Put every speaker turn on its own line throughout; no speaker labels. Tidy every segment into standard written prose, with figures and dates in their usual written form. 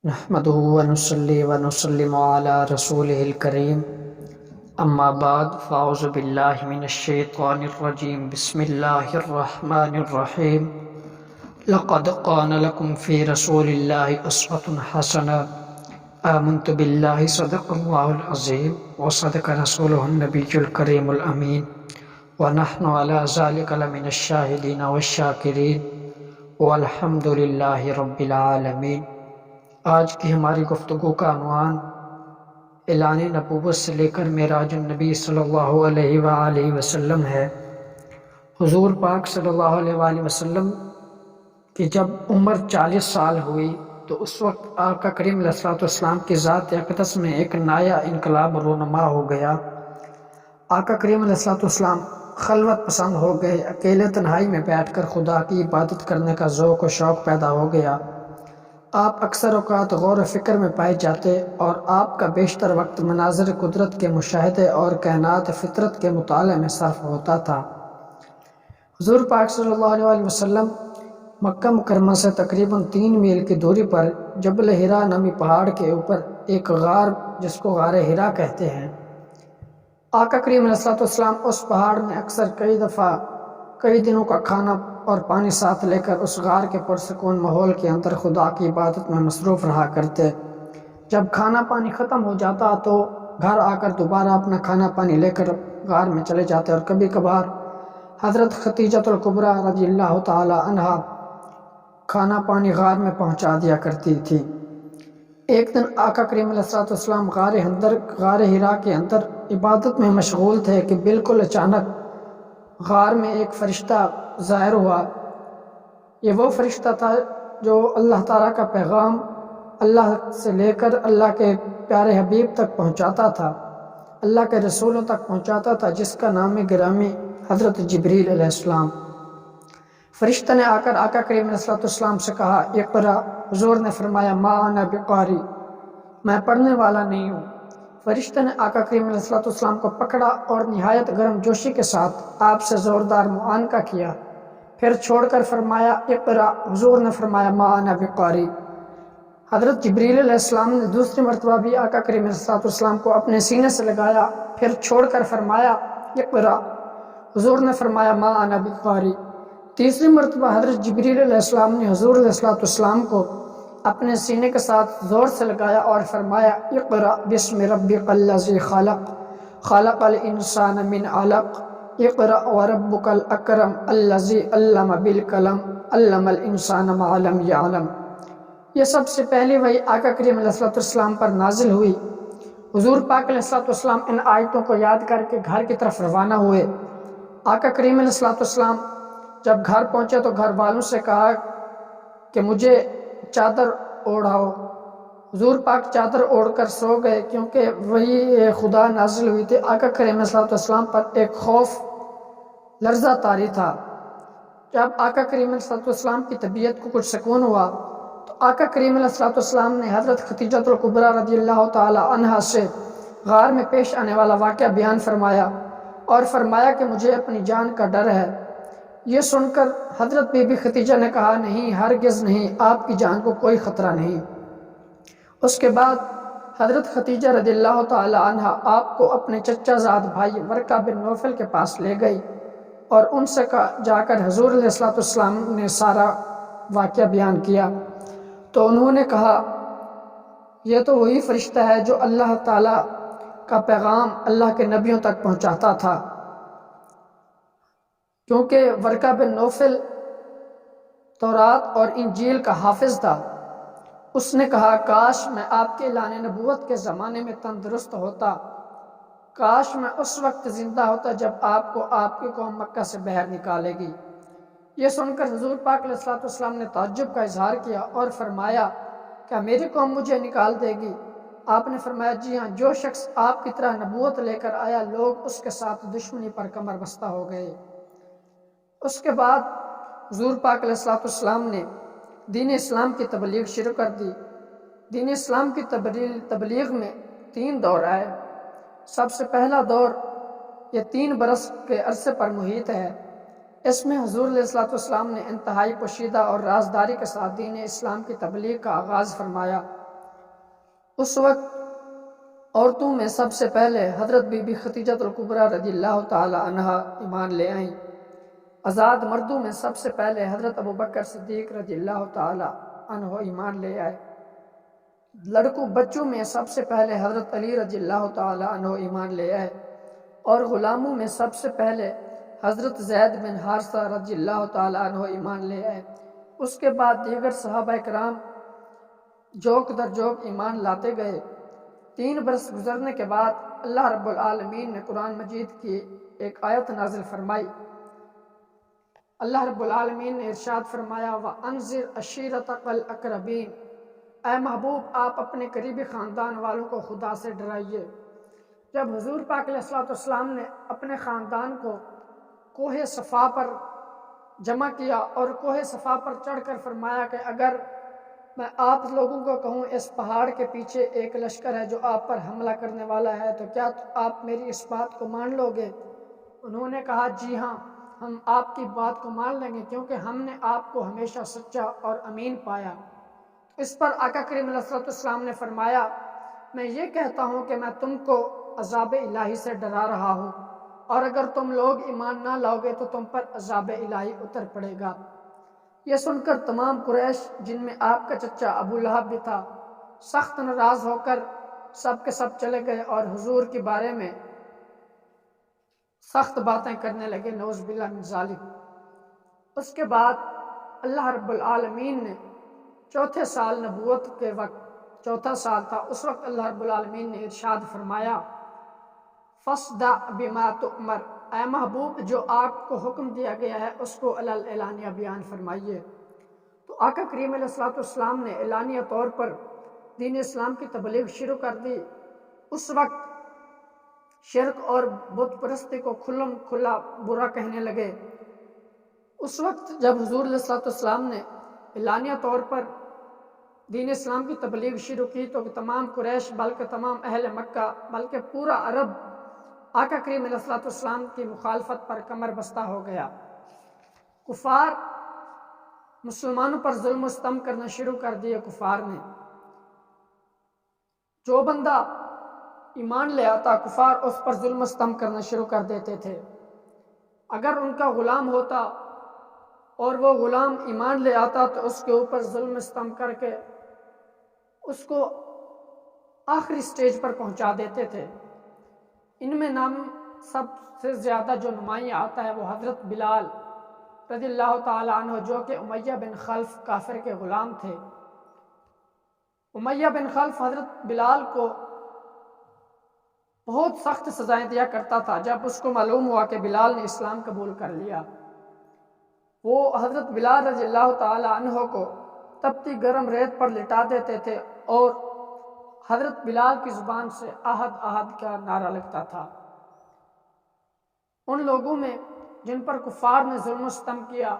نحمده ونصلي ونسلم على رسوله الكريم اما بعد فاعوذ باللہ من الشیطان الرجیم بسم اللہ الرحمن الرحیم لقد كان لكم في رسول الله اسوة حسنة آمنت بالله صدق الله العظيم وصدق رسوله النبي الكريم الأمين ونحن على ذلك لمن الشاهدين والشاكرين والحمد لله رب العالمين۔ آج کی ہماری گفتگو کا عنوان اعلان نبوت سے لے کر معراج النبی صلی اللہ علیہ وآلہ وسلم ہے۔ حضور پاک صلی اللہ علیہ وآلہ وسلم کی جب عمر 40 سال ہوئی تو اس وقت آقا کریم علیہ السلام کی ذات اقدس میں ایک نیا انقلاب رونما ہو گیا۔ آقا کریم علیہ السلام خلوت پسند ہو گئے، اکیلے تنہائی میں بیٹھ کر خدا کی عبادت کرنے کا ذوق و شوق پیدا ہو گیا۔ آپ اکثر اوقات غور و فکر میں پائے جاتے اور آپ کا بیشتر وقت مناظر قدرت کے مشاہدے اور کائنات فطرت کے مطالعے میں صرف ہوتا تھا۔ حضور پاک صلی اللہ علیہ وسلم مکہ مکرمہ سے تقریباً 3 میل کی دوری پر جبل حرا نامی پہاڑ کے اوپر ایک غار جس کو غار حرا کہتے ہیں۔ آقا کریم علیہ السلام اس پہاڑ میں اکثر کئی دفعہ کئی دنوں کا کھانا اور پانی ساتھ لے کر اس غار کے پرسکون ماحول کے اندر خدا کی عبادت میں مصروف رہا کرتے۔ جب کھانا پانی ختم ہو جاتا تو گھر آ کر دوبارہ اپنا کھانا پانی لے کر غار میں چلے جاتے، اور کبھی کبھار حضرت خدیجۃ الکبریٰ رضی اللہ تعالی عنہا کھانا پانی غار میں پہنچا دیا کرتی تھی۔ ایک دن آقا کریم علیہ السلام غار حرا کے اندر عبادت میں مشغول تھے کہ بالکل اچانک غار میں ایک فرشتہ ظاہر ہوا۔ یہ وہ فرشتہ تھا جو اللہ تعالیٰ کا پیغام اللہ سے لے کر اللہ کے پیارے حبیب تک پہنچاتا تھا، اللہ کے رسولوں تک پہنچاتا تھا، جس کا نام گرامی حضرت جبریل علیہ السلام۔ فرشتہ نے آ کر آقا کریم علیہ السلام سے کہا اقرا۔ حضور نے فرمایا ما انا بقاری، میں پڑھنے والا نہیں ہوں۔ فرشتہ نے آقا کریم علیہ السلام کو پکڑا اور نہایت گرم جوشی کے ساتھ آپ سے زوردار معانقہ کیا، پھر چھوڑ کر فرمایا اقرا۔ حضور نے فرمایا ما انا بقاری۔ حضرت جبریل علیہ السلام نے دوسری مرتبہ بھی آقا کریم علیہ السلام کو اپنے سینے سے لگایا، پھر چھوڑ کر فرمایا اقرا۔ حضور نے فرمایا ما انا بقاری۔ تیسری مرتبہ حضرت جبریل علیہ السلام نے حضور علیہ السلام کو اپنے سینے کے ساتھ زور سے لگایا اور فرمایا اقرا بسم ربک الذی خلق، خلق الانسان من علق، اقرا وربک الاکرم الذی علم بالقلم، علم الانسان ما لم یعلم۔ یہ سب سے پہلی وحی آقا کریم علیہ السلام پر نازل ہوئی۔ حضور پاک علیہ السلام ان آیتوں کو یاد کر کے گھر کی طرف روانہ ہوئے۔ آقا کریم علیہ السلام جب گھر پہنچے تو گھر والوں سے کہا کہ مجھے چادر اوڑھاؤ۔ حضور پاک چادر اوڑھ کر سو گئے، کیونکہ وہی خدا نازل ہوئی تھی۔ آقا کریم علیہ السلام پر ایک خوف لرزہ طاری تھا۔ جب آقا کریم علیہ السلام کی طبیعت کو کچھ سکون ہوا تو آقا کریم علیہ السلام نے حضرت خدیجۃ الکبریٰ رضی اللہ تعالی عنہا سے غار میں پیش آنے والا واقعہ بیان فرمایا اور فرمایا کہ مجھے اپنی جان کا ڈر ہے۔ یہ سن کر حضرت بی بی خدیجہ نے کہا نہیں، ہرگز نہیں، آپ کی جان کو کوئی خطرہ نہیں۔ اس کے بعد حضرت خدیجہ رضی اللہ تعالی عنہا آپ کو اپنے چچا زاد بھائی ورقہ بن نوفل کے پاس لے گئی اور ان سے جا کر حضور علیہ السلام نے سارا واقعہ بیان کیا تو انہوں نے کہا یہ تو وہی فرشتہ ہے جو اللہ تعالیٰ کا پیغام اللہ کے نبیوں تک پہنچاتا تھا، کیونکہ ورقہ بن نوفل تورات اور انجیل کا حافظ تھا۔ اس نے کہا کاش میں آپ کے اعلان نبوت کے زمانے میں تندرست ہوتا، کاش میں اس وقت زندہ ہوتا جب آپ کو آپ کی قوم مکہ سے باہر نکالے گی۔ یہ سن کر حضور پاک علیہ السلام نے تعجب کا اظہار کیا اور فرمایا کیا میری قوم مجھے نکال دے گی؟ آپ نے فرمایا جی ہاں، جو شخص آپ کی طرح نبوت لے کر آیا لوگ اس کے ساتھ دشمنی پر کمر بستہ ہو گئے۔ اس کے بعد حضور پاک علیہ السلام نے دین اسلام کی تبلیغ شروع کر دی۔ دین اسلام کی تبلیغ میں 3 دور آئے۔ سب سے پہلا دور یہ 3 برس کے عرصے پر محیط ہے۔ اس میں حضور علیہ السلام نے انتہائی پوشیدہ اور رازداری کے ساتھ دین اسلام کی تبلیغ کا آغاز فرمایا۔ اس وقت عورتوں میں سب سے پہلے حضرت بی بی خدیجہ الکبریٰ رضی اللہ تعالی عنہا ایمان لے آئیں۔ آزاد مردوں میں سب سے پہلے حضرت ابوبکر صدیق رضی اللہ تعالی عنہ ایمان لے آئے۔ لڑکوں بچوں میں سب سے پہلے حضرت علی رضی اللہ تعالی عنہ ایمان لے آئے، اور غلاموں میں سب سے پہلے حضرت زید بن حارثہ رضی اللہ تعالی عنہ ایمان لے آئے۔ اس کے بعد دیگر صحابہ کرام جوک در جوک ایمان لاتے گئے۔ 3 برس گزرنے کے بعد اللہ رب العالمین نے قرآن مجید کی ایک آیت نازل فرمائی۔ اللہ رب العالمین نے ارشاد فرمایا وَأَنذِرْ عَشِيرَتَكَ الْأَقْرَبِينَ، اے محبوب آپ اپنے قریبی خاندان والوں کو خدا سے ڈرائیے۔ جب حضور پاک علیہ الصلوۃ والسلام نے اپنے خاندان کو کوہ صفا پر جمع کیا اور کوہ صفا پر چڑھ کر فرمایا کہ اگر میں آپ لوگوں کو کہوں اس پہاڑ کے پیچھے ایک لشکر ہے جو آپ پر حملہ کرنے والا ہے تو کیا آپ میری اس بات کو مان لو گے؟ انہوں نے کہا جی ہاں، ہم آپ کی بات کو مان لیں گے کیونکہ ہم نے آپ کو ہمیشہ سچا اور امین پایا۔ اس پر آقا کریم علیہ الصلوۃ والسلام نے فرمایا میں یہ کہتا ہوں کہ میں تم کو عذاب الہی سے ڈرا رہا ہوں، اور اگر تم لوگ ایمان نہ لاؤ گے تو تم پر عذاب الہی اتر پڑے گا۔ یہ سن کر تمام قریش جن میں آپ کا چچا ابو لہب بھی تھا سخت ناراض ہو کر سب کے سب چلے گئے اور حضور کے بارے میں سخت باتیں کرنے لگے، نعوذ باللہ من ذالک۔ اس کے بعد اللہ رب العالمین نے چوتھے سال نبوت کے وقت، چوتھا سال تھا، اس وقت اللہ رب العالمین نے ارشاد فرمایا فَاصْدَعْ بِمَا تُؤْمَرْ، اے محبوب جو آپ کو حکم دیا گیا ہے اس کو اعلانیہ بیان فرمائیے۔ تو آقا کریم علیہ الصلوۃ والسلام نے اعلانیہ طور پر دین اسلام کی تبلیغ شروع کر دی۔ اس وقت شرک اور بت پرستی کو کھلم کھلا برا کہنے لگے۔ اس وقت جب حضور علیہ الصلوۃ والسلام نے اعلانیہ طور پر دین اسلام کی تبلیغ شروع کی تو تمام قریش بلکہ تمام اہل مکہ بلکہ پورا عرب آقا کریم علیہ الصلوۃ والسلام کی مخالفت پر کمر بستہ ہو گیا۔ کفار مسلمانوں پر ظلم و ستم کرنا شروع کر دیے۔ کفار نے جو بندہ ایمان لے آتا کفار اس پر ظلم و ستم کرنا شروع کر دیتے تھے۔ اگر ان کا غلام ہوتا اور وہ غلام ایمان لے آتا تو اس کے اوپر ظلم و ستم کر کے اس کو آخری سٹیج پر پہنچا دیتے تھے۔ ان میں نام سب سے زیادہ جو نمایاں آتا ہے وہ حضرت بلال رضی اللہ تعالی عنہ جو کہ امیہ بن خلف کافر کے غلام تھے۔ امیہ بن خلف حضرت بلال کو بہت سخت سزائیں دیا کرتا تھا۔ جب اس کو معلوم ہوا کہ بلال نے اسلام قبول کر لیا، وہ حضرت بلال رضی اللہ تعالی عنہ کو تپتی گرم ریت پر لٹا دیتے تھے اور حضرت بلال کی زبان سے احد احد کا نعرہ لگتا تھا۔ ان لوگوں میں جن پر کفار نے ظلم و ستم کیا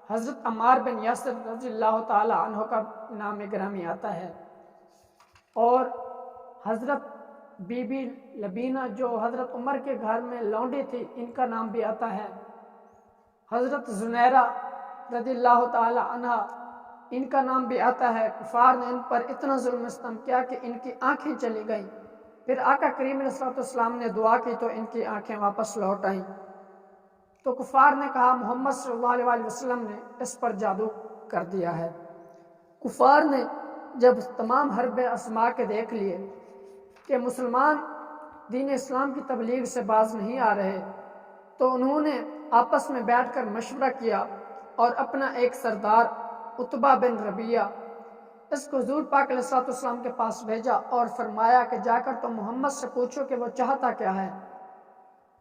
حضرت عمار بن یاسر رضی اللہ تعالی عنہ کا نام گرامی آتا ہے، اور حضرت بی بی لبینہ جو حضرت عمر کے گھر میں لونڈی تھی ان کا نام بھی آتا ہے، حضرت زنیرہ رضی اللہ تعالی عنہ ان کا نام بھی آتا ہے۔ کفار نے ان پر اتنا ظلم و ستم کیا کہ ان کی آنکھیں چلی گئیں۔ پھر آقا کریم علیہ الصلوۃ والسلام نے دعا کی تو ان کی آنکھیں واپس لوٹ آئیں۔ تو کفار نے کہا محمد صلی اللہ علیہ وسلم نے اس پر جادو کر دیا ہے۔ کفار نے جب تمام حرب اسما کے دیکھ لیے کہ مسلمان دین اسلام کی تبلیغ سے باز نہیں آ رہے تو انہوں نے آپس میں بیٹھ کر مشورہ کیا اور اپنا ایک سردار عتبہ بن ربیعہ اس کو حضور پاک علیہ الصلوۃ والسلام کے پاس بھیجا اور فرمایا کہ جا کر تم محمد سے پوچھو کہ وہ چاہتا کیا ہے۔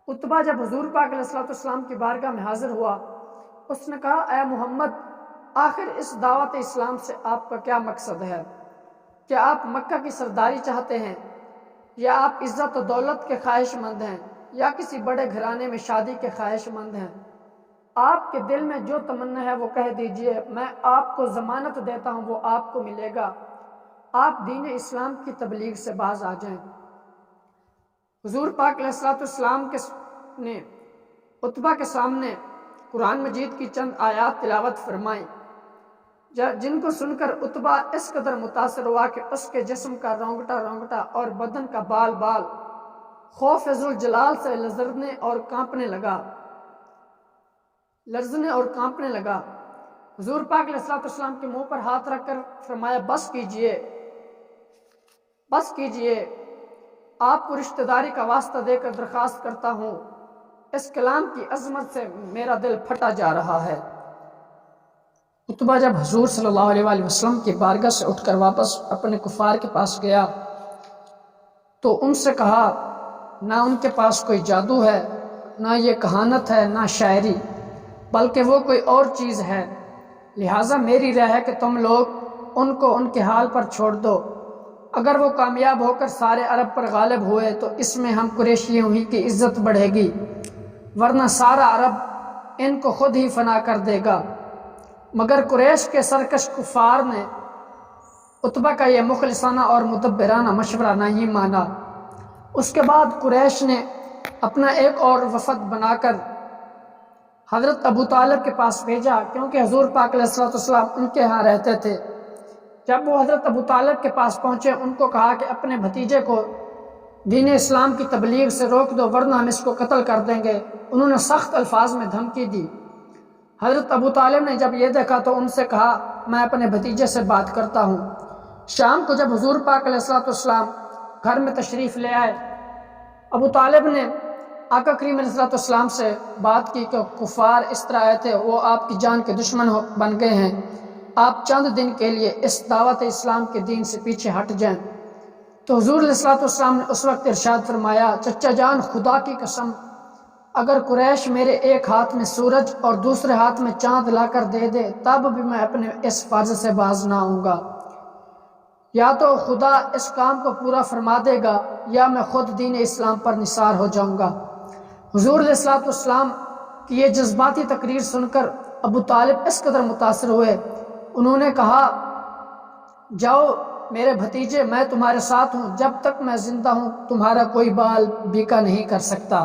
عتبہ جب حضور پاک علیہ الصلوۃ والسلام کی بارگاہ میں حاضر ہوا اس نے کہا اے محمد آخر اس دعوت اسلام سے آپ کا کیا مقصد ہے؟ کیا آپ مکہ کی سرداری چاہتے ہیں، یا آپ عزت و دولت کے خواہش مند ہیں، یا کسی بڑے گھرانے میں شادی کے خواہش مند ہیں؟ آپ کے دل میں جو تمنا ہے وہ کہہ دیجئے، میں آپ کو ضمانت دیتا ہوں وہ آپ کو ملے گا۔ آپ دین اسلام کی تبلیغ سے باز آ جائیں۔ حضور پاک علیہ الصلوۃ والسلام نے عتبہ کے سامنے قرآن مجید کی چند آیات تلاوت فرمائیں۔ جن کو سن کر عتبہ اس قدر متاثر ہوا کہ اس کے جسم کا رونگٹا رونگٹا اور بدن کا بال بال خوف ذوالجلال سے لرزنے اور کانپنے لگا۔ حضور پاک علیہ الصلوۃ والسلام کے منہ پر ہاتھ رکھ کر فرمایا بس کیجئے، آپ کو رشتہ داری کا واسطہ دے کر درخواست کرتا ہوں، اس کلام کی عظمت سے میرا دل پھٹا جا رہا ہے۔ عتبہ جب حضور صلی اللہ علیہ وآلہ وسلم کی بارگاہ سے اٹھ کر واپس اپنے کفار کے پاس گیا تو ان سے کہا نہ ان کے پاس کوئی جادو ہے، نہ یہ کہانت ہے، نہ شاعری، بلکہ وہ کوئی اور چیز ہے، لہٰذا میری رائے ہے کہ تم لوگ ان کو ان کے حال پر چھوڑ دو، اگر وہ کامیاب ہو کر سارے عرب پر غالب ہوئے تو اس میں ہم قریشیوں ہی کی عزت بڑھے گی، ورنہ سارا عرب ان کو خود ہی فنا کر دے گا۔ مگر قریش کے سرکش کفار نے عتبہ کا یہ مخلصانہ اور مدبرانہ مشورہ نہیں مانا۔ اس کے بعد قریش نے اپنا ایک اور وفد بنا کر حضرت ابو طالب کے پاس بھیجا، کیونکہ حضور پاک علیہ الصلوۃ والسلام ان کے ہاں رہتے تھے۔ جب وہ حضرت ابو طالب کے پاس پہنچے ان کو کہا کہ اپنے بھتیجے کو دین اسلام کی تبلیغ سے روک دو ورنہ ہم اس کو قتل کر دیں گے۔ انہوں نے سخت الفاظ میں دھمکی دی۔ حضرت ابو طالب نے جب یہ دیکھا تو ان سے کہا میں اپنے بھتیجے سے بات کرتا ہوں۔ شام کو جب حضور پاک علیہ الصلوۃ والسلام گھر میں تشریف لے آئے، ابو طالب نے آقا کریم علیہ الصلوۃ والسلام سے بات کی کہ کفار اس طرح آئے تھے، وہ آپ کی جان کے دشمن بن گئے ہیں، آپ چند دن کے لیے اس دعوت اسلام کے دین سے پیچھے ہٹ جائیں۔ تو حضور علیہ الصلوۃ والسلام نے اس وقت ارشاد فرمایا چچا جان، خدا کی قسم اگر قریش میرے ایک ہاتھ میں سورج اور دوسرے ہاتھ میں چاند لا کر دے دے تب بھی میں اپنے اس فرض سے باز نہ آؤں گا، یا تو خدا اس کام کو پورا فرما دے گا یا میں خود دین اسلام پر نثار ہو جاؤں گا۔ حضور علیہ الصلوۃ والسلام کی یہ جذباتی تقریر سن کر ابو طالب اس قدر متاثر ہوئے، انہوں نے کہا جاؤ میرے بھتیجے، میں تمہارے ساتھ ہوں، جب تک میں زندہ ہوں تمہارا کوئی بال بیکا نہیں کر سکتا۔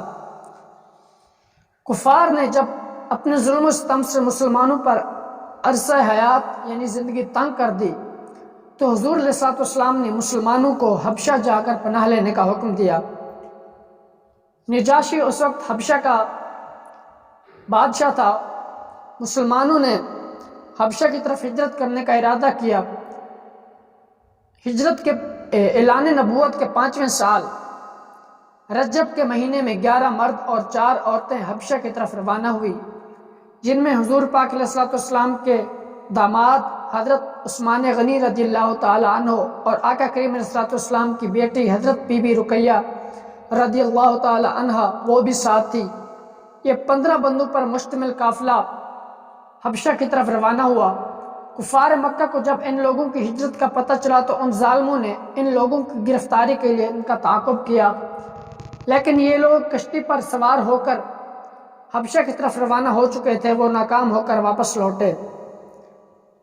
کفار نے جب اپنے ظلم و ستم سے مسلمانوں پر عرصہ حیات یعنی زندگی تنگ کر دی تو حضور علیہ الصلوۃ والسلام نے مسلمانوں کو حبشہ جا کر پناہ لینے کا حکم دیا۔ نجاشی اس وقت حبشہ کا بادشاہ تھا۔ مسلمانوں نے حبشہ کی طرف ہجرت کرنے کا ارادہ کیا۔ ہجرت کے اعلان نبوت کے 5ویں سال رجب کے مہینے میں 11 مرد اور 4 عورتیں حبشہ کی طرف روانہ ہوئی، جن میں حضور پاک علیہ الصلوۃ والسلام کے داماد حضرت عثمان غنی رضی اللہ تعالی عنہ اور آقا کریم علیہ الصلوۃ والسلام کی بیٹی حضرت بی بی رقیہ رضی اللہ تعالی عنہ وہ بھی ساتھ تھی۔ یہ 15 بندوں پر مشتمل قافلہ حبشہ کی طرف روانہ ہوا۔ کفار مکہ کو جب ان لوگوں کی ہجرت کا پتہ چلا تو ان ظالموں نے ان لوگوں کی گرفتاری کے لیے ان کا تعاقب کیا، لیکن یہ لوگ کشتی پر سوار ہو کر حبشہ کی طرف روانہ ہو چکے تھے، وہ ناکام ہو کر واپس لوٹے۔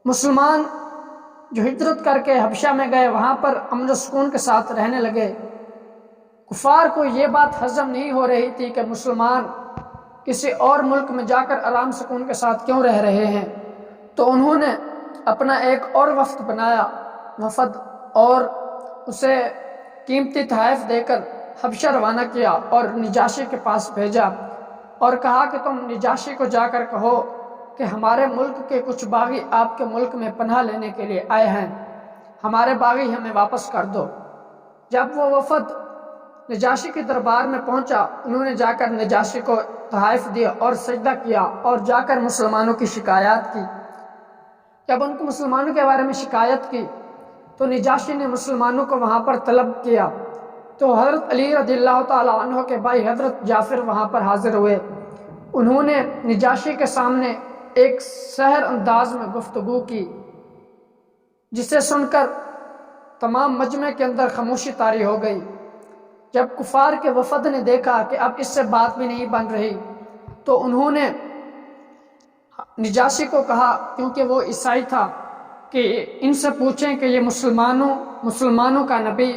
مسلمان جو ہجرت کر کے حبشہ میں گئے وہاں پر امن و سکون کے ساتھ رہنے لگے۔ کفار کو یہ بات ہضم نہیں ہو رہی تھی کہ مسلمان کسی اور ملک میں جا کر آرام سکون کے ساتھ کیوں رہ رہے ہیں، تو انہوں نے اپنا ایک اور وفد بنایا اور اسے قیمتی تحائف دے کر حبشہ روانہ کیا اور نجاشی کے پاس بھیجا اور کہا کہ تم نجاشی کو جا کر کہو کہ ہمارے ملک کے کچھ باغی آپ کے ملک میں پناہ لینے کے لیے آئے ہیں، ہمارے باغی ہمیں واپس کر دو۔ جب وہ وفد نجاشی کے دربار میں پہنچا، انہوں نے جا کر نجاشی کو تحائف دیا اور سجدہ کیا اور جا کر مسلمانوں کی شکایات کی۔ جب ان کو مسلمانوں کے بارے میں شکایت کی تو نجاشی نے مسلمانوں کو وہاں پر طلب کیا، تو حضرت علی رضی اللہ تعالی عنہ کے بھائی حضرت جعفر وہاں پر حاضر ہوئے۔ انہوں نے نجاشی کے سامنے ایک سحر انداز میں گفتگو کی، جسے سن کر تمام مجمع کے اندر خاموشی طاری ہو گئی۔ جب کفار کے وفد نے دیکھا کہ اب اس سے بات بھی نہیں بن رہی تو انہوں نے نجاشی کو کہا، کیونکہ وہ عیسائی تھا، کہ ان سے پوچھیں کہ یہ مسلمانوں کا نبی،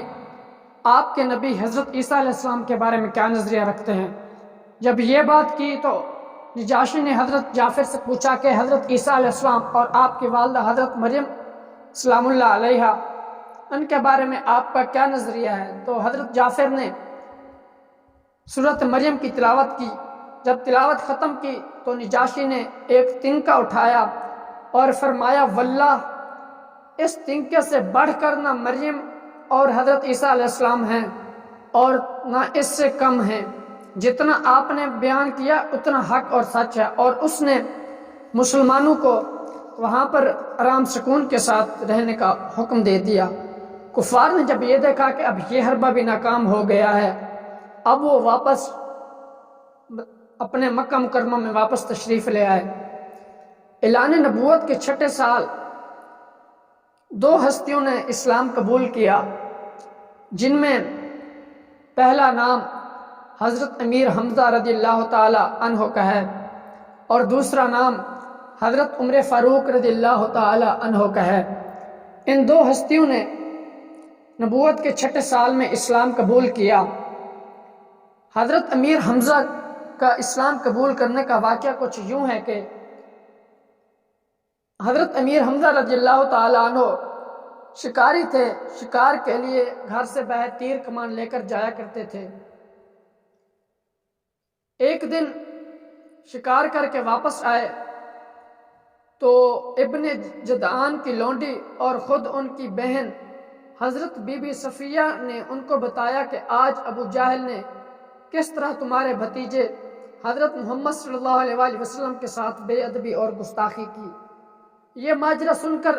آپ کے نبی حضرت عیسیٰ علیہ السلام کے بارے میں کیا نظریہ رکھتے ہیں۔ جب یہ بات کی تو نجاشی نے حضرت جعفر سے پوچھا کہ حضرت عیسیٰ علیہ السلام اور آپ کی والدہ حضرت مریم سلام اللہ علیہا ان کے بارے میں آپ کا کیا نظریہ ہے؟ تو حضرت جعفر نے سورۃ مریم کی تلاوت کی۔ جب تلاوت ختم کی تو نجاشی نے ایک تنکا اٹھایا اور فرمایا واللہ اس تنکے سے بڑھ کر نہ مریم اور حضرت عیسیٰ علیہ السلام ہیں اور نہ اس سے کم ہیں، جتنا آپ نے بیان کیا اتنا حق اور سچ ہے۔ اور اس نے مسلمانوں کو وہاں پر آرام سکون کے ساتھ رہنے کا حکم دے دیا۔ کفار نے جب یہ دیکھا کہ اب یہ حربہ بھی ناکام ہو گیا ہے، اب وہ واپس اپنے مکہ مکرمہ میں واپس تشریف لے آئے۔ اعلان نبوت کے 6 سال 2 ہستیوں نے اسلام قبول کیا، جن میں پہلا نام حضرت امیر حمزہ رضی اللہ تعالی عنہ کا ہے اور دوسرا نام حضرت عمر فاروق رضی اللہ تعالی عنہ کا ہے۔ ان 2 ہستیوں نے نبوت کے 6 سال میں اسلام قبول کیا۔ حضرت امیر حمزہ کا اسلام قبول کرنے کا واقعہ کچھ یوں ہے کہ حضرت امیر حمزہ رضی اللہ تعالی عنہ شکاری تھے، شکار کے لیے گھر سے باہر تیر کمان لے کر جایا کرتے تھے۔ ایک دن شکار کر کے واپس آئے تو ابن جدعان کی لونڈی اور خود ان کی بہن حضرت بی بی صفیہ نے ان کو بتایا کہ آج ابو جہل نے کس طرح تمہارے بھتیجے حضرت محمد صلی اللہ علیہ وآلہ وسلم کے ساتھ بے ادبی اور گستاخی کی۔ یہ ماجرا سن کر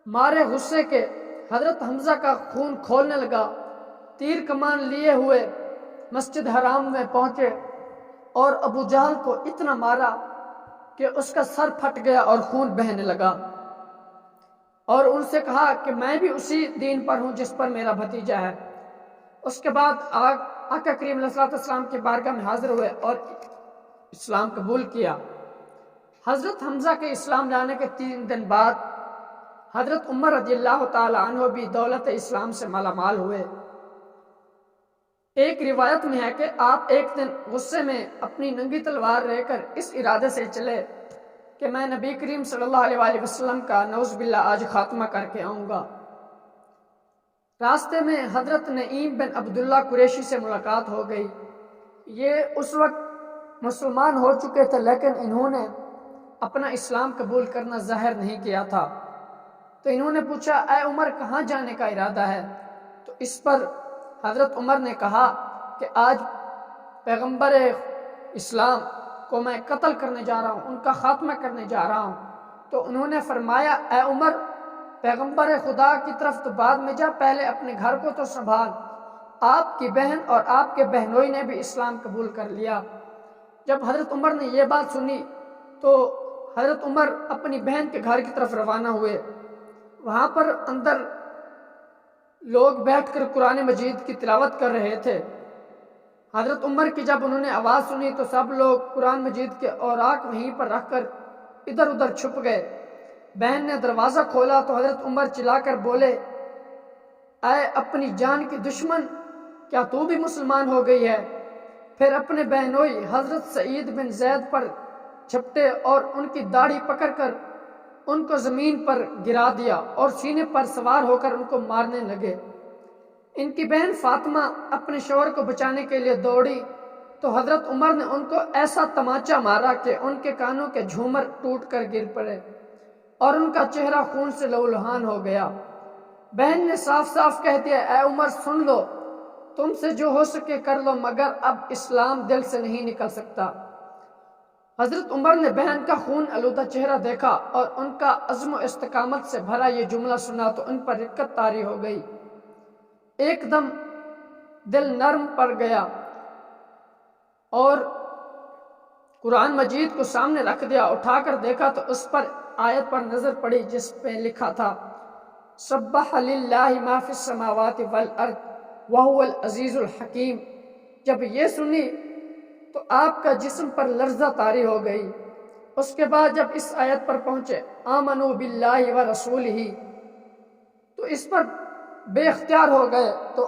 مارے غصے کے حضرت حمزہ کا خون کھولنے لگا، تیر کمان لیے ہوئے مسجد حرام میں پہنچے اور ابو جہل کو اتنا مارا کہ اس کا سر پھٹ گیا اور خون بہنے لگا، اور ان سے کہا کہ میں بھی اسی دین پر ہوں جس پر میرا بھتیجا ہے۔ اس کے بعد آقا کریم علیہ السلام کی بارگاہ میں حاضر ہوئے اور اسلام قبول کیا۔ حضرت حمزہ کے اسلام لانے کے 3 دن بعد حضرت عمر رضی اللہ تعالی عنہ بھی دولت اسلام سے مالا مال ہوئے۔ ایک روایت میں ہے کہ آپ ایک دن غصے میں اپنی ننگی تلوار لے کر اس ارادے سے چلے کہ میں نبی کریم صلی اللہ علیہ وآلہ وسلم کا نعوذ باللہ آج خاتمہ کر کے آؤں گا۔ راستے میں حضرت نعیم بن عبداللہ قریشی سے ملاقات ہو گئی۔ یہ اس وقت مسلمان ہو چکے تھے، لیکن انہوں نے اپنا اسلام قبول کرنا ظاہر نہیں کیا تھا۔ تو انہوں نے پوچھا اے عمر کہاں جانے کا ارادہ ہے؟ تو اس پر حضرت عمر نے کہا کہ آج پیغمبر اسلام کو میں قتل کرنے جا رہا ہوں، ان کا خاتمہ کرنے جا رہا ہوں۔ تو انہوں نے فرمایا اے عمر پیغمبر خدا کی طرف تو بعد میں جا، پہلے اپنے گھر کو تو سنبھال۔ آپ کی بہن اور آپ کے بہنوئی نے بھی اسلام قبول کر لیا۔ جب حضرت عمر نے یہ بات سنی تو حضرت عمر اپنی بہن کے گھر کی طرف روانہ ہوئے۔ وہاں پر اندر لوگ بیٹھ کر قرآن مجید کی تلاوت کر رہے تھے۔ حضرت عمر کی جب انہوں نے آواز سنی تو سب لوگ قرآن مجید کے اوراق وہیں پر رکھ کر ادھر ادھر چھپ گئے۔ بہن نے دروازہ کھولا تو حضرت عمر چلا کر بولے اے اپنی جان کی دشمن، کیا تو بھی مسلمان ہو گئی ہے؟ پھر اپنے بہنوئی حضرت سعید بن زید پر جھپٹے اور ان کی داڑھی پکڑ کر ان کو زمین پر گرا دیا اور سینے پر سوار ہو کر ان کو مارنے لگے۔ ان کی بہن فاطمہ اپنے شوہر کو بچانے کے لیے دوڑی تو حضرت عمر نے ان کو ایسا تماچا مارا کہ ان کے کانوں کے جھومر ٹوٹ کر گر پڑے اور ان کا چہرہ خون سے لہولہان ہو گیا۔ بہن نے صاف صاف کہہ دیا اے عمر سن لو، تم سے جو ہو سکے کر لو، مگر اب اسلام دل سے نہیں نکل سکتا۔ حضرت عمر نے بہن کا خون آلودہ چہرہ دیکھا اور ان کا عزم و استقامت سے بھرا یہ جملہ سنا تو ان پر رقت طاری ہو گئی۔ ایک دم دل نرم پڑ گیا اور قرآن مجید کو سامنے رکھ دیا۔ اٹھا کر دیکھا تو اس پر آیت پر نظر پڑی جس پہ لکھا تھا سبح للہ ما فی السماوات والارض وہو العزیز الحکیم۔ جب یہ سنی تو آپ کا جسم پر لرزہ طاری ہو گئی۔ اس کے بعد جب اس آیت پر پہنچے آمنوا باللہ ورسولہ تو اس پر بے اختیار ہو گئے۔ تو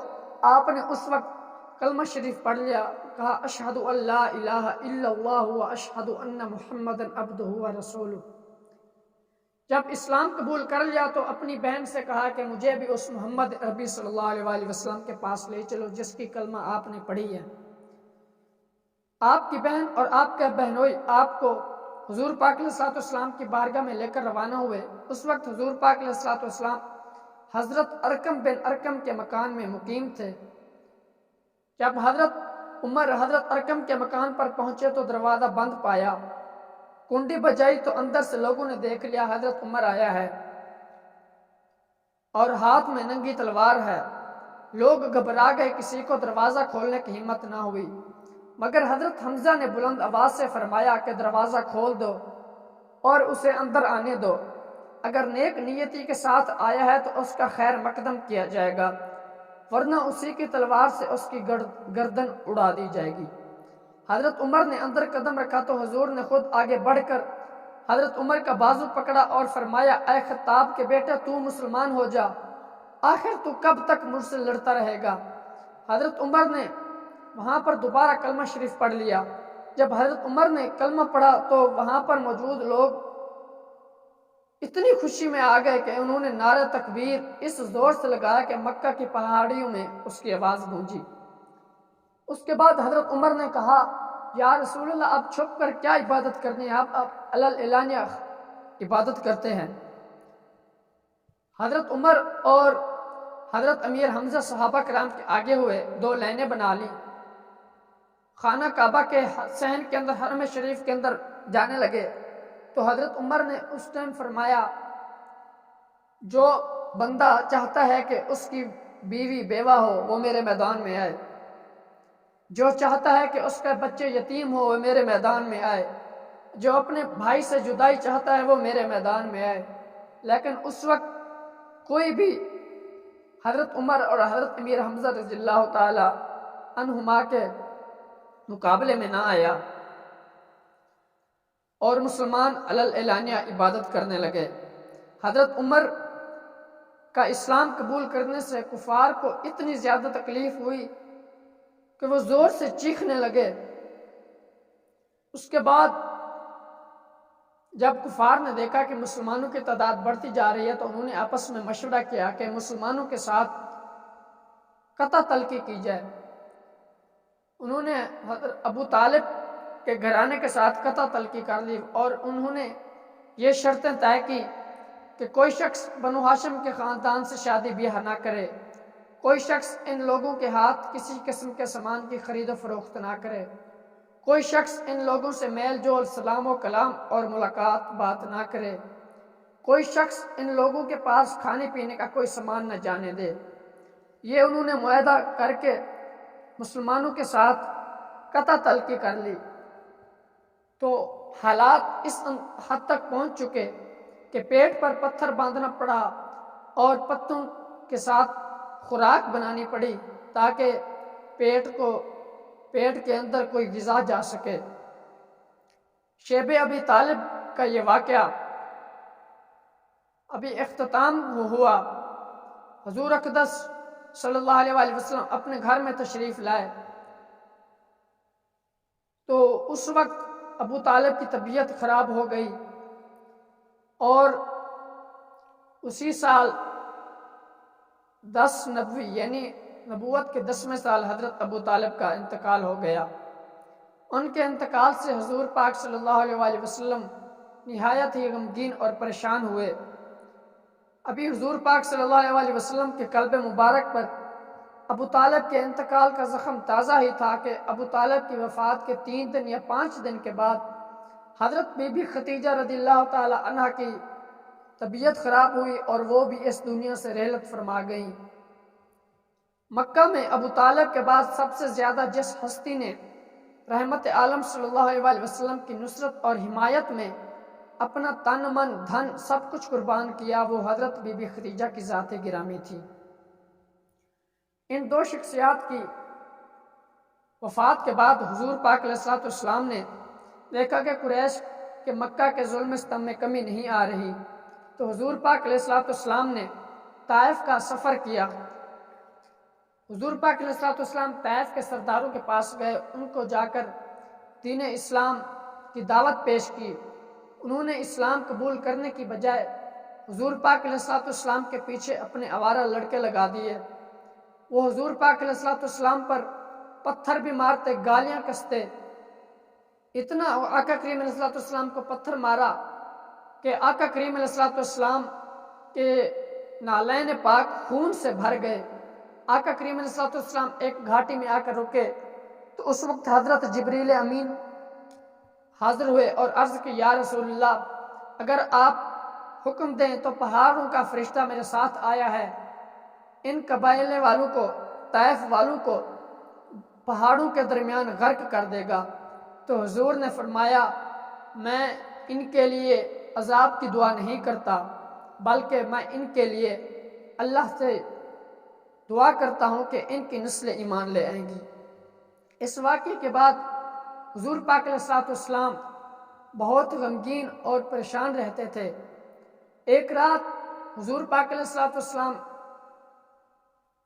آپ نے اس وقت کلمہ شریف پڑھ لیا، کہا اشہد ان لا الہ الا اللہ و اشہد ان محمد عبدہ و رسولہ۔ جب اسلام قبول کر لیا تو اپنی بہن سے کہا کہ مجھے بھی اس محمد عربی صلی اللہ علیہ وآلہ وسلم کے پاس لے چلو جس کی کلمہ آپ نے پڑھی ہے۔ آپ کی بہن اور آپ کا بہنوئی آپ کو حضور پاک علیہ الصلوۃ والسلام کی بارگاہ میں لے کر روانہ ہوئے۔ اس وقت حضور پاک علیہ الصلوۃ والسلام حضرت ارقم بن ارقم کے مکان میں مقیم تھے۔ جب حضرت عمر حضرت ارقم کے مکان پر پہنچے تو دروازہ بند پایا، کنڈی بجائی تو اندر سے لوگوں نے دیکھ لیا حضرت عمر آیا ہے اور ہاتھ میں ننگی تلوار ہے۔ لوگ گھبرا گئے، کسی کو دروازہ کھولنے کی ہمت نہ ہوئی، مگر حضرت حمزہ نے بلند آواز سے فرمایا کہ دروازہ کھول دو اور اسے اندر آنے دو، اگر نیک نیتی کے ساتھ آیا ہے تو اس کا خیر مقدم کیا جائے گا، ورنہ اسی کی تلوار سے اس کی گردن اڑا دی جائے گی۔ حضرت عمر نے اندر قدم رکھا تو حضور نے خود آگے بڑھ کر حضرت عمر کا بازو پکڑا اور فرمایا اے خطاب کے بیٹے تو مسلمان ہو جا، آخر تو کب تک مجھ سے لڑتا رہے گا۔ حضرت عمر نے وہاں پر دوبارہ کلمہ شریف پڑھ لیا۔ جب حضرت عمر نے کلمہ پڑھا تو وہاں پر موجود لوگ اتنی خوشی میں آ گئے کہ انہوں نے نعرہ تکبیر اس زور سے لگایا کہ مکہ کی پہاڑیوں میں اس کی آواز گونجی۔ اس کے بعد حضرت عمر نے کہا یا رسول اللہ اب چھپ کر کیا عبادت کرنی ہے، آپ اعلانیہ عبادت کرتے ہیں۔ حضرت عمر اور حضرت امیر حمزہ صحابہ کرام کے آگے ہوئے، دو لائنیں بنا لی، خانہ کعبہ کے صحن کے اندر حرم شریف کے اندر جانے لگے تو حضرت عمر نے اس ٹائم فرمایا جو بندہ چاہتا ہے کہ اس کی بیوی بیوہ ہو وہ میرے میدان میں آئے، جو چاہتا ہے کہ اس کا بچے یتیم ہو وہ میرے میدان میں آئے، جو اپنے بھائی سے جدائی چاہتا ہے وہ میرے میدان میں آئے۔ لیکن اس وقت کوئی بھی حضرت عمر اور حضرت امیر حمزہ رضی اللہ تعالی عنہما کے مقابلے میں نہ آیا اور مسلمان اعلانیہ عبادت کرنے لگے۔ حضرت عمر کا اسلام قبول کرنے سے کفار کو اتنی زیادہ تکلیف ہوئی کہ وہ زور سے چیخنے لگے۔ اس کے بعد جب کفار نے دیکھا کہ مسلمانوں کی تعداد بڑھتی جا رہی ہے تو انہوں نے آپس میں مشورہ کیا کہ مسلمانوں کے ساتھ قطع تلقی کی جائے۔ انہوں نے حضرت ابو طالب کے گھرانے کے ساتھ قطع تلقی کر لی اور انہوں نے یہ شرطیں طے کی کہ کوئی شخص بنو ہاشم کے خاندان سے شادی بیاہ نہ کرے، کوئی شخص ان لوگوں کے ہاتھ کسی قسم کے سامان کی خرید و فروخت نہ کرے، کوئی شخص ان لوگوں سے میل جول سلام و کلام اور ملاقات بات نہ کرے، کوئی شخص ان لوگوں کے پاس کھانے پینے کا کوئی سامان نہ جانے دے۔ یہ انہوں نے معاہدہ کر کے مسلمانوں کے ساتھ قطع تلقی کر لی تو حالات اس حد تک پہنچ چکے کہ پیٹ پر پتھر باندھنا پڑا اور پتوں کے ساتھ خوراک بنانی پڑی تاکہ پیٹ کے اندر کوئی غذا جا سکے۔ شیب ابی طالب کا یہ واقعہ ابھی اختتام ہوا۔ حضور اقدس صلی اللہ علیہ وآلہ وسلم اپنے گھر میں تشریف لائے تو اس وقت ابو طالب کی طبیعت خراب ہو گئی اور اسی سال 10 نبوی یعنی نبوت کے 10ویں سال حضرت ابو طالب کا انتقال ہو گیا۔ ان کے انتقال سے حضور پاک صلی اللہ علیہ وآلہ وسلم نہایت ہی غمگین اور پریشان ہوئے۔ ابھی حضور پاک صلی اللہ علیہ وآلہ وسلم کے قلب مبارک پر ابو طالب کے انتقال کا زخم تازہ ہی تھا کہ ابو طالب کی وفات کے 3 دن یا 5 دن کے بعد حضرت بی بی خدیجہ رضی اللہ تعالی عنہ کی طبیعت خراب ہوئی اور وہ بھی اس دنیا سے رحلت فرما گئیں۔ مکہ میں ابو طالب کے بعد سب سے زیادہ جس ہستی نے رحمت عالم صلی اللہ علیہ وآلہ وسلم کی نصرت اور حمایت میں اپنا تن من دھن سب کچھ قربان کیا وہ حضرت بی بی خدیجہ کی ذات گرامی تھی۔ ان 2 شخصیات کی وفات کے بعد حضور پاک علیہ الصلوۃ والسلام نے دیکھا کہ قریش کے مکہ کے ظلم ستم میں کمی نہیں آ رہی تو حضور پاک علیہ الصلوۃ والسلام نے طائف کا سفر کیا حضور پاک علیہ الصلوۃ والسلام طائف کے سرداروں کے پاس گئے، ان کو جا کر دین اسلام کی دعوت پیش کی۔ انہوں نے اسلام قبول کرنے کی بجائے حضور پاک علیہ الصلوۃ والسلام کے پیچھے اپنے آوارہ لڑکے لگا دیے۔ وہ حضور پاک علیہ الصلوۃ والسلام پر پتھر بھی مارتے، گالیاں کستے، اتنا آقا کریم علیہ الصلوۃ والسلام کو پتھر مارا کہ آقا کریم علیہ الصلوۃ والسلام کے نالین پاک خون سے بھر گئے۔ آقا کریم علیہ الصلوۃ والسلام ایک گھاٹی میں آ کر رکے تو اس وقت حضرت جبریل امین حاضر ہوئے اور عرض کی، یا رسول اللہ، اگر آپ حکم دیں تو پہاڑوں کا فرشتہ میرے ساتھ آیا ہے، ان قبائل والوں کو، طائف والوں کو پہاڑوں کے درمیان غرق کر دے گا۔ تو حضور نے فرمایا، میں ان کے لیے عذاب کی دعا نہیں کرتا، بلکہ میں ان کے لیے اللہ سے دعا کرتا ہوں کہ ان کی نسلیں ایمان لے آئیں گی۔ اس واقعے کے بعد حضور پاک علیہ الصلوۃ والسلام بہت غمگین اور پریشان رہتے تھے۔ ایک رات حضور پاک علیہ الصلوۃ والسلام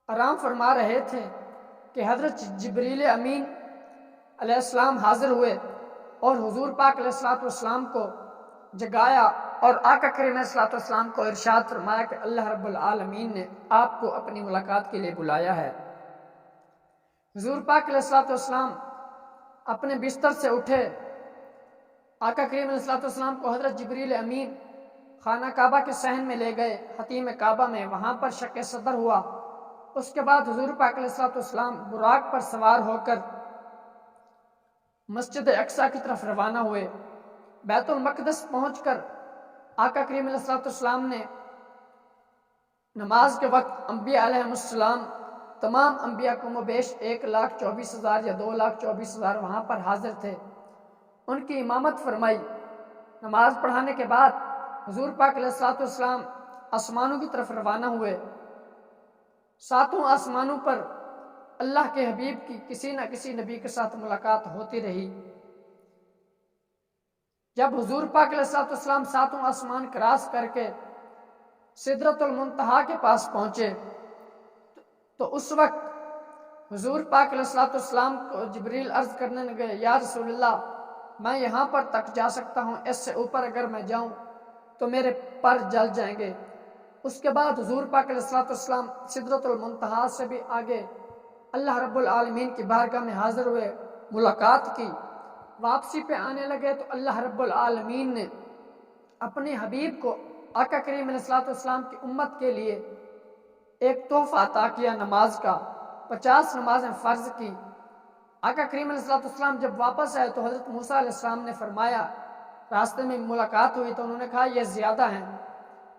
آرام فرما رہے تھے کہ حضرت جبریل امین علیہ السلام حاضر ہوئے اور حضور پاک علیہ الصلوۃ والسلام کو جگایا اور آقا کریم علیہ الصلوۃ والسلام کو ارشاد فرمایا کہ اللہ رب العالمین نے آپ کو اپنی ملاقات کے لیے بلایا ہے۔ حضور پاک علیہ الصلوۃ والسلام اپنے بستر سے اٹھے، آقا کریم علیہ الصلوۃ والسلام کو حضرت جبریل امین خانہ کعبہ کے صحن میں لے گئے، حتیم کعبہ میں، وہاں پر شق صدر ہوا۔ اس کے بعد حضور پاک علیہ الصلوۃ والسلام براق پر سوار ہو کر مسجد اقصیٰ کی طرف روانہ ہوئے۔ بیت المقدس پہنچ کر آقا کریم علیہ الصلوۃ والسلام نے نماز کے وقت انبیاء علیہ السلام، تمام انبیاء کو بیش 1,24,000 یا 2,24,000 وہاں پر حاضر تھے، ان کی امامت فرمائی۔ نماز پڑھانے کے بعد حضور پاک علیہ الصلوۃ والسلام آسمانوں کی طرف روانہ ہوئے۔ ساتوں آسمانوں پر اللہ کے حبیب کی کسی نہ کسی نبی کے ساتھ ملاقات ہوتی رہی۔ جب حضور پاک علیہ الصلوۃ والسلام ساتوں آسمان کراس کر کے سدرۃ المنتہا کے پاس پہنچے تو اس وقت حضور پاک علیہ الصلوۃ والسلام کو جبریل عرض کرنے لگے، یا رسول اللہ، میں یہاں پر تک جا سکتا ہوں، اس سے اوپر اگر میں جاؤں تو میرے پر جل جائیں گے۔ اس کے بعد حضور پاک علیہ الصلوۃ والسلام سدرۃ المنتہا سے بھی آگے اللہ رب العالمین کی بارگاہ میں حاضر ہوئے، ملاقات کی۔ واپسی پہ آنے لگے تو اللہ رب العالمین نے اپنے حبیب کو آقا کریم علیہ الصلوۃ والسلام کی امت کے لیے ایک تحفہ عطا کیا، نماز کا 50 نمازیں فرض کی۔ آقا کریم علیہ الصلوۃ والسلام جب واپس آئے تو حضرت موسیٰ علیہ السلام نے فرمایا، راستے میں ملاقات ہوئی تو انہوں نے کہا یہ زیادہ ہیں۔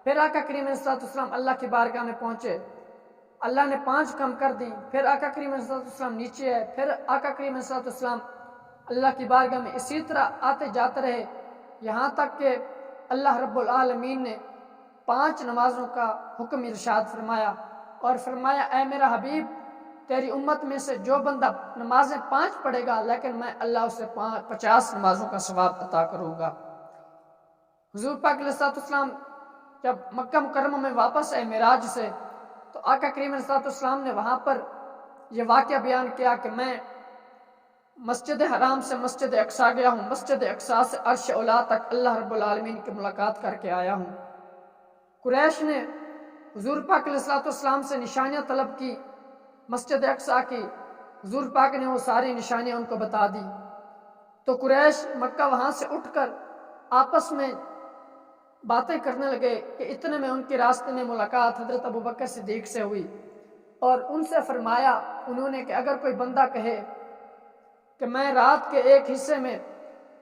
پھر آقا کریم علیہ الصلوۃ والسلام اللہ کی بارگاہ میں پہنچے، اللہ نے 5 کم کر دیں۔ پھر آقا کریم علیہ الصلوۃ والسلام نیچے آئے، پھر آقا کریم علیہ الصلوۃ والسلام اللہ کی بارگاہ میں اسی طرح آتے جاتے رہے، یہاں تک کہ اللہ رب العالمین نے 5 نمازوں کا حکم ارشاد فرمایا اور فرمایا، اے میرا حبیب، تیری امت میں سے جو بندہ نمازیں 5 پڑھے گا لیکن میں اللہ اسے 50 نمازوں کا ثواب عطا کروں گا۔ حضور پاک علیہ الصلوۃ والسلام جب مکہ مکرمہ میں واپس آئے معراج سے تو آقا کریم علیہ الصلوۃ والسلام نے وہاں پر یہ واقعہ بیان کیا کہ میں مسجد حرام سے مسجد اقصیٰ گیا ہوں، مسجد اقصیٰ سے عرش اولا تک اللہ رب العالمین کی ملاقات کر کے آیا ہوں۔ قریش نے حضور پاک علیہ الصلوۃ والسلام سے نشانیاں طلب کی مسجد اقصیٰ کی، حضور پاک نے وہ ساری نشانیاں ان کو بتا دی۔ تو قریش مکہ وہاں سے اٹھ کر آپس میں باتیں کرنے لگے کہ اتنے میں ان کے راستے میں ملاقات حضرت ابوبکر صدیق سے ہوئی اور ان سے فرمایا انہوں نے کہ اگر کوئی بندہ کہے کہ میں رات کے ایک حصے میں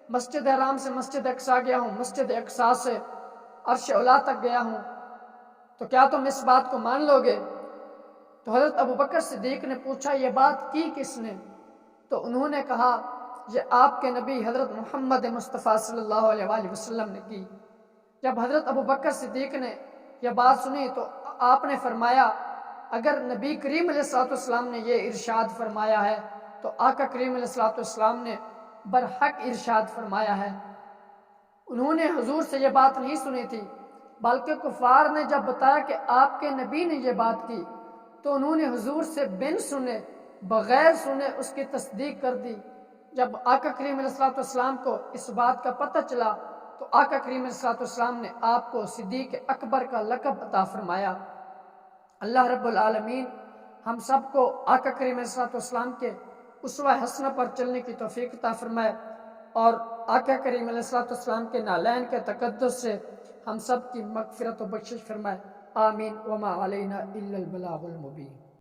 مسجد حرام سے مسجد اقصیٰ گیا ہوں، مسجد اقصیٰ سے عرش اولا تک گیا ہوں، تو کیا تم اس بات کو مان لو گے؟ تو حضرت ابوبکر صدیق نے پوچھا یہ بات کی کس نے؟ تو انہوں نے کہا یہ آپ کے نبی حضرت محمد مصطفیٰ صلی اللہ علیہ وآلہ وسلم نے کی۔ جب حضرت ابوبکر صدیق نے یہ بات سنی تو آپ نے فرمایا اگر نبی کریم علیہ الصلوۃ والسلام نے یہ ارشاد فرمایا ہے تو آقا کریم علیہ الصلوۃ والسلام نے برحق ارشاد فرمایا ہے۔ انہوں نے حضور سے یہ بات نہیں سنی تھی، بلکہ کفار نے جب بتایا کہ آپ کے نبی نے یہ بات کی تو انہوں نے حضور سے بن سنے بغیر سنے اس کی تصدیق کر دی۔ جب آقا کریم علیہ الصلوۃ والسلام کو اس بات کا پتہ چلا تو آقا کریم علیہ الصلوۃ والسلام نے آپ کو صدیق اکبر کا لقب عطا فرمایا۔ اللہ رب العالمین ہم سب کو آقا کریم علیہ الصلوۃ والسلام کے اسوہ حسنہ پر چلنے کی توفیق عطا فرمائے، اور آقا کریم علیہ الصلوۃ والسلام کے نالین کے تقدس سے ہم سب کی مغفرت و بخشش فرمائے۔ آمین۔ وما علینا الا البلاغ المبین۔